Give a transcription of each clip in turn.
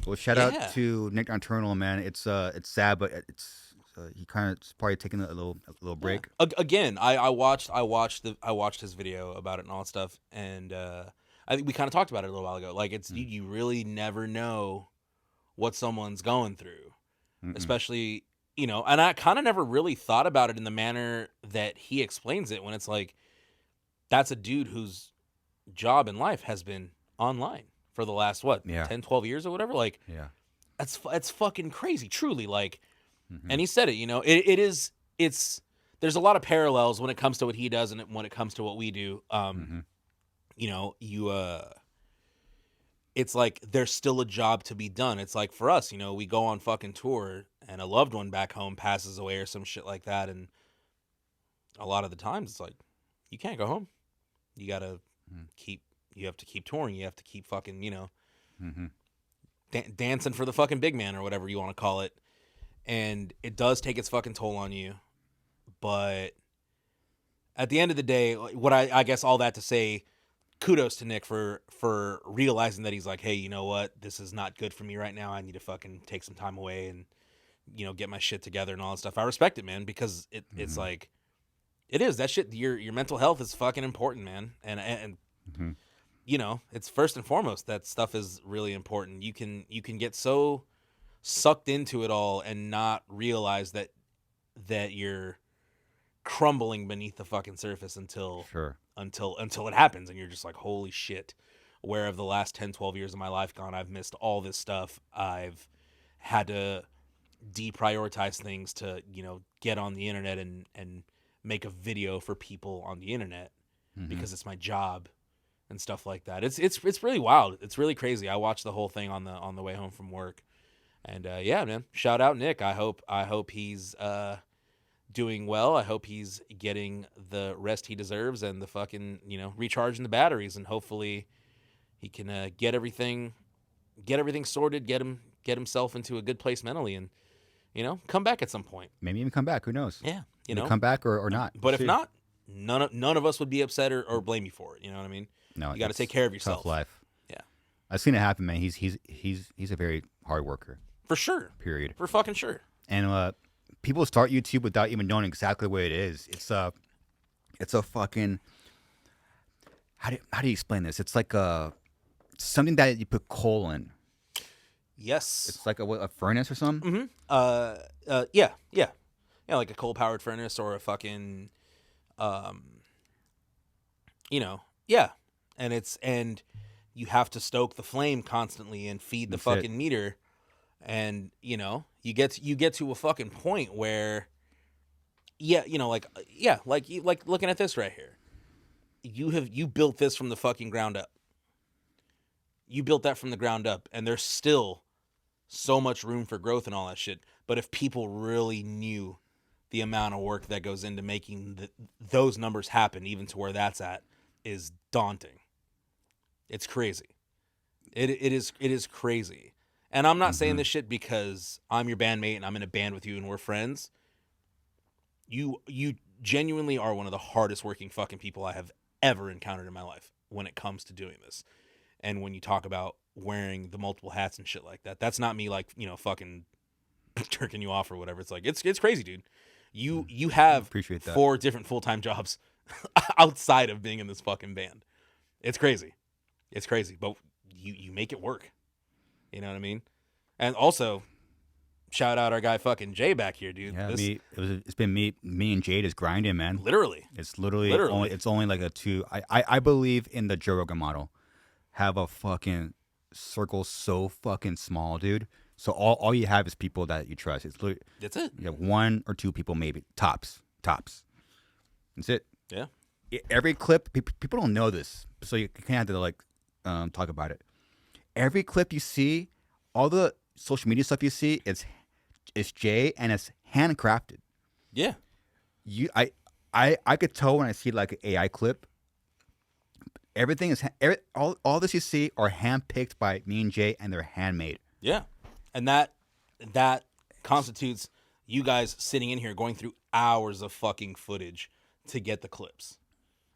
Well, shout out Yeah. to Nick Nocturnal, man. It's sad, but it's he kind of probably taking a little Yeah. break. Again, I watched his video about it and all that stuff, and I think we kind of talked about it a little while ago. Like, it's Mm. you really never know what someone's going through, Mm-mm. especially, and I kind of never really thought about it in the manner that he explains it, when it's like, that's a dude whose job in life has been online for the last, what, Yeah, 10, 12 years or whatever. Like, yeah. that's fucking crazy, truly. Like, Mm-hmm. and he said it, it's there's a lot of parallels when it comes to what he does and when it comes to what we do. Mm-hmm. You it's like there's still a job to be done. It's like, for us, we go on fucking tour and a loved one back home passes away or some shit like that, and a lot of the times it's like, you can't go home. You got to keep you have to keep touring. You have to keep fucking, Mm-hmm. dancing for the fucking big man or whatever you want to call it. And it does take its fucking toll on you. But at the end of the day, what I guess all that to say, kudos to Nick for realizing that. He's like, hey, you know what? This is not good for me right now. I need to fucking take some time away and, get my shit together and all that stuff. I respect it, man, because it's like, it is that shit. Your mental health is fucking important, man. And Mm-hmm. it's first and foremost, that stuff is really important. You can get so sucked into it all and not realize that you're crumbling beneath the fucking surface until Sure. it happens, and you're just like, holy shit, where have the last 10, 12 years of my life gone? I've missed all this stuff. I've had to deprioritize things to, get on the internet and make a video for people on the internet Mm-hmm. because it's my job and stuff like that. It's really wild. It's really crazy. I watched the whole thing on the way home from work. And yeah, man, shout out Nick. I hope he's doing well. I hope he's getting the rest he deserves and the fucking, recharging the batteries, and hopefully he can get everything sorted, get himself into a good place mentally, and come back at some point. Maybe even come back. Who knows? Yeah, Maybe come back or not. But We'll if see. not, none of us would be upset or blame you for it. You know what I mean? No, You got to it's take care of yourself. Tough life. Yeah, I've seen it happen, man. He's a very hard worker. for sure. Period. For fucking sure. And people start YouTube without even knowing exactly what it is. It's a fucking how do you explain this? It's like something that you put coal in. Yes. It's like a furnace or something. Mm-hmm. Yeah, like a coal-powered furnace or a fucking, yeah, and you have to stoke the flame constantly and feed the That's it. fucking meter, and you get to a fucking point where, like looking at this right here, you built this from the fucking ground up. You built that from the ground up, and there's still so much room for growth and all that shit. But if people really knew the amount of work that goes into making those numbers happen, even to where that's at, is daunting. It's crazy. It is crazy. And I'm not saying this shit because I'm your bandmate and I'm in a band with you and we're friends. You genuinely are one of the hardest working fucking people I have ever encountered in my life when it comes to doing this. And when you talk about wearing the multiple hats and shit like that, that's not me like, fucking jerking you off or whatever. It's like, it's crazy, dude. You have Appreciate that. 4 different full-time jobs outside of being in this fucking band. It's crazy. It's crazy, but you make it work. You know what I mean? And also, shout out our guy fucking Jay back here, dude. Yeah, it's been me and Jade is grinding, man. Literally. It's literally it's only like a 2. I believe in the Joe Rogan model. Have a fucking circle so fucking small, dude. So all you have is people that you trust. It's literally, That's it. you have 1 or 2 people maybe tops. That's it. Yeah. Every clip, people don't know this, so you kind of have to like talk about it. Every clip you see, all the social media stuff you see, it's Jay and it's handcrafted. Yeah. I could tell when I see like an AI clip. Everything is all this you see are handpicked by me and Jay, and they're handmade. Yeah. And that constitutes you guys sitting in here going through hours of fucking footage to get the clips.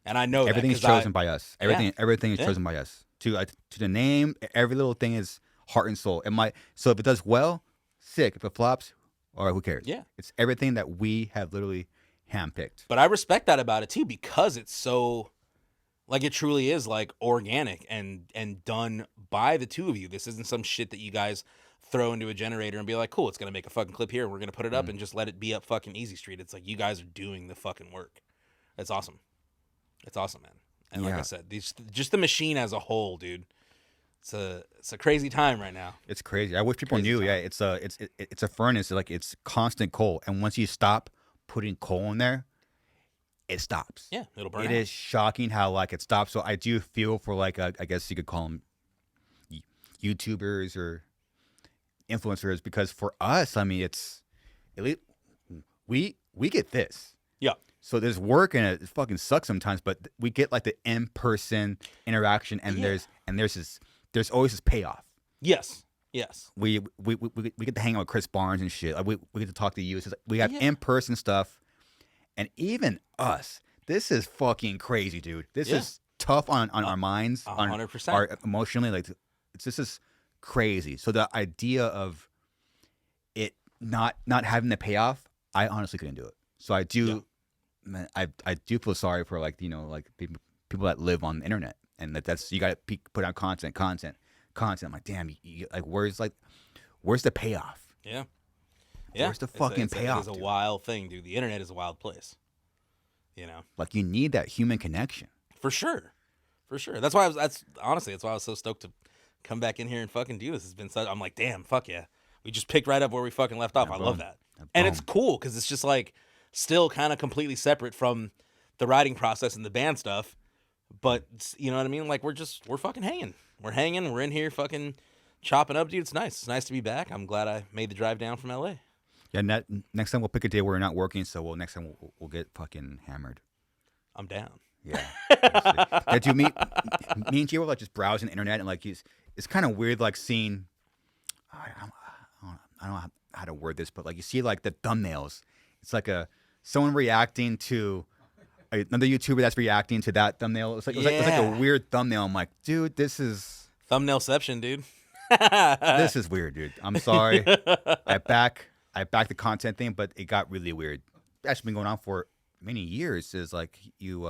And I know Everything's that chosen by us. Everything is Yeah. chosen by us. To the name, every little thing is heart and soul. It might. So if it does well, sick. If it flops, all right, who cares? Yeah. It's everything that we have literally handpicked. But I respect that about it too, because it's so, like, it truly is like organic and done by the two of you. This isn't some shit that you guys throw into a generator and be like, cool, it's gonna make a fucking clip here. We're gonna put it up and just let it be up fucking Easy Street. It's like you guys are doing the fucking work. It's awesome. It's awesome, man. And like I said, just the machine as a whole, dude. It's a crazy time right now. It's crazy. I wish people Crazy knew. time. Yeah, it's a furnace. Like it's constant coal, and once you stop putting coal in there, it stops. Yeah, it'll burn It out. is shocking how like it stops. So I do feel for like I guess you could call them YouTubers or influencers, because for us, I mean, it's at least we get this. Yeah. So there's work and it fucking sucks sometimes, but we get like the in-person interaction, and there's always this payoff. Yes. Yes. We get to hang out with Chris Barnes and shit. Like we get to talk to you. It's just like, we have in-person stuff, and even us. This is fucking crazy, dude. This is tough on our minds, 100%. on our emotionally. Like this is crazy. So the idea of it not having the payoff, I honestly couldn't do it. So I do. Yeah. Man, I do feel sorry for like like people that live on the internet, and that's you got to put out content. I'm like, damn, like where's the payoff? Yeah. Where's the fucking payoff? It's a wild thing, dude. The internet is a wild place. You know, like you need that human connection. for sure. That's why that's why I was so stoked to come back in here and fucking do this. It's been such. I'm like, damn, fuck yeah. We just picked right up where we fucking left off. I love that. And it's cool because it's just like still kind of completely separate from the writing process and the band stuff. But you know what I mean? Like we're fucking hanging. We're in here fucking chopping up, dude. It's nice. It's nice to be back. I'm glad I made the drive down from LA. Yeah, next time we'll pick a day where we're not working, so next time we'll get fucking hammered. I'm down. Yeah. Yeah, dude, me and Jay were like just browsing the internet, and like it's kind of weird like seeing I don't know how to word this, but like you see like the thumbnails. It's like someone reacting to another YouTuber that's reacting to that thumbnail. It's like a weird thumbnail. I'm like, dude, this is Thumbnailception, dude. this is weird, dude. I'm sorry. I back the content thing, but it got really weird. That's been going on for many years. Is like you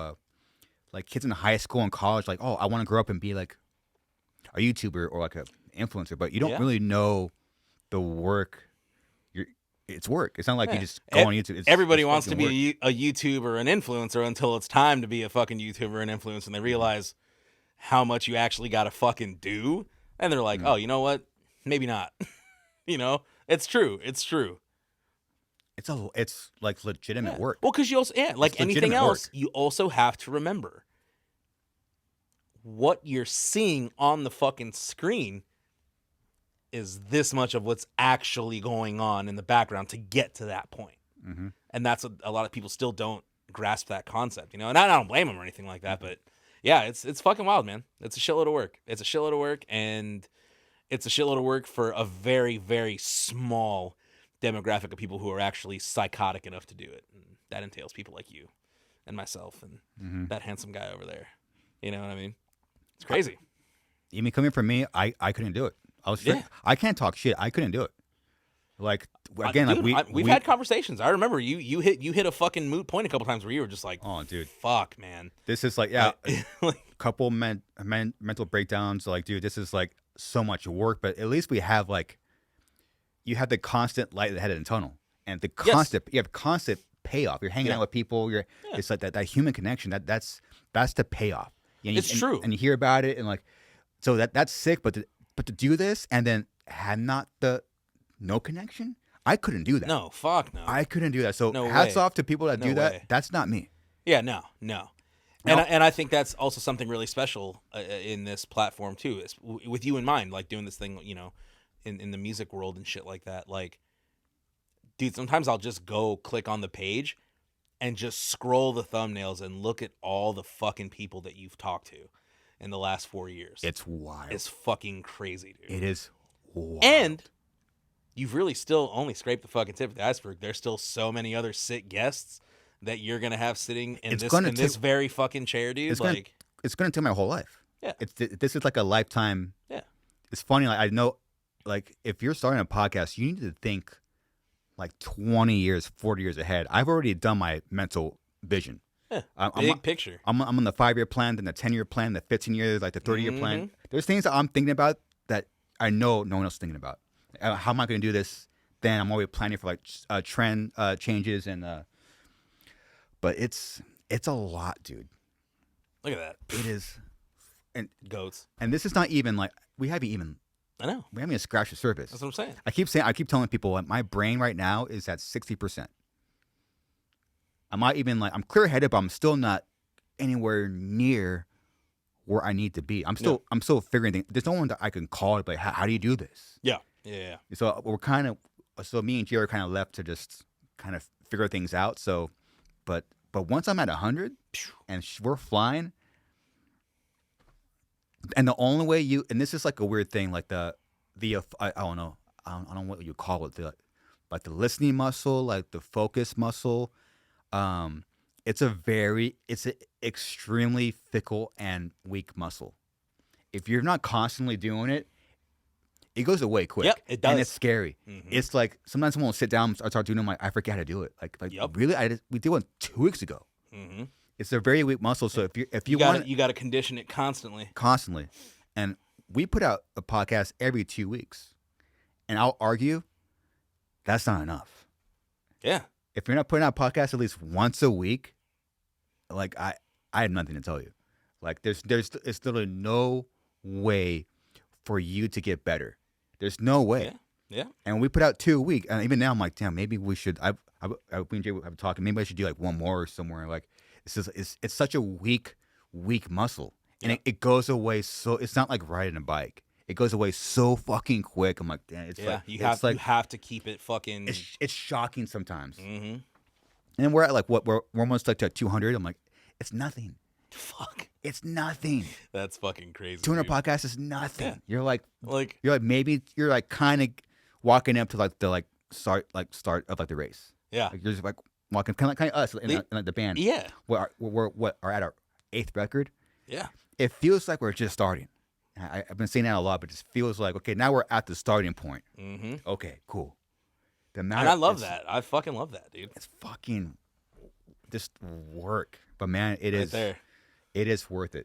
like kids in high school and college, like, oh, I want to grow up and be like a YouTuber or like a influencer, but you don't really know the work. It's work. It's not like you just go on YouTube. Everybody wants to be a YouTuber or an influencer until it's time to be a fucking YouTuber and influencer, and they realize how much you actually got to fucking do, and they're like, oh, you know what? Maybe not. You know, it's true. It's like legitimate work. Well, because you also like anything else, work. you also have to remember what you're seeing on the fucking screen is this much of what's actually going on in the background to get to that point. Mm-hmm. And that's a lot of people still don't grasp that concept, you know. And I don't blame them or anything like that, but yeah, it's fucking wild, man. It's a shitload of work. And it's a shitload of work for a very, very small demographic of people who are actually psychotic enough to do it. And that entails people like you and myself and that handsome guy over there. You know what I mean? It's crazy. You mean coming from me, I couldn't do it. I can't talk shit. I couldn't do it. Like again, dude, like we've had conversations. I remember you hit a fucking moot point a couple times where you were just like, oh, dude, fuck, man. This is like couple mental breakdowns. Like, dude, this is like so much work. But at least we have like you have the constant light ahead of the tunnel, and you have constant payoff. You're hanging out with people. It's like that human connection. That's the payoff. It's true. And you hear about it, and like so that's sick. But to do this and then had not no connection, I couldn't do that. No, fuck no. I couldn't do that. So No hats way. off to people that do that. Way. That's not me. Yeah, no. And I think that's also something really special in this platform too, is with you in mind, like doing this thing, you know, in the music world and shit like that. Like, dude, sometimes I'll just go click on the page and just scroll the thumbnails and look at all the fucking people that you've talked to in the last 4 years. It's wild. It's fucking crazy, dude. It is wild. And you've really still only scraped the fucking tip of the iceberg. There's still so many other sick guests that you're gonna have sitting in this very fucking chair, dude. It's gonna take my whole life. Yeah. This is like a lifetime. Yeah. It's funny. Like I know like if you're starting a podcast, you need to think like 20 years, 40 years ahead. I've already done my mental vision. Yeah, I'm, big picture. I'm on the 5-year plan, then the 10-year plan, the 15 years, like the 30-year plan. There's things that I'm thinking about that I know no one else is thinking about. How am I going to do this? Then I'm already planning for like trend changes but it's a lot, dude. Look at that. It is, and Goats. and this is not even like we haven't even scratched the surface. That's what I'm saying. I keep telling people like, my brain right now is at 60%. I'm not even like I'm clear headed, but I'm still not anywhere near where I need to be. I'm still figuring things. There's no one that I can call to be like, how do you do this? Yeah. So me and Gio are kind of left to just kind of figure things out. So, but once I'm at 100 and we're flying, and the only way and this is like a weird thing, like I don't know what you call it, like the listening muscle, like the focus muscle. It's an extremely fickle and weak muscle. If you're not constantly doing it, it goes away quick. Yep, it does. And it's scary. Mm-hmm. It's like sometimes someone will sit down and start doing it. I'm like, I forget how to do it. Like really? We did one 2 weeks ago. Mm-hmm. It's a very weak muscle. So if you got to condition it constantly. And we put out a podcast every 2 weeks, and I'll argue that's not enough. Yeah. If you're not putting out podcasts at least once a week, like I have nothing to tell you. Like it's literally no way for you to get better. There's no way. Yeah. And we put out 2 a week, and even now I'm like, damn, maybe we should. We and Jay have talking. Maybe I should do like one more or somewhere. Like it's such a weak muscle, and it goes away. So it's not like riding a bike. It goes away so fucking quick. I'm like, damn. You have to keep it fucking. It's shocking sometimes. Mm-hmm. And we're at like we're almost like to 200. I'm like, it's nothing. Fuck. It's nothing. That's fucking crazy. 200 dude. podcasts is nothing. Yeah. You're like maybe you're like kind of walking up to like the start of like the race. Yeah. Like you're just like walking kind of us in like the band. Yeah. We're at our 8th record. Yeah. It feels like we're just starting. I've been saying that a lot, but it just feels like, okay, now we're at the starting point. Mm-hmm. Okay, cool. And I love that. I fucking love that, dude. It's fucking just work. But man, it is worth it.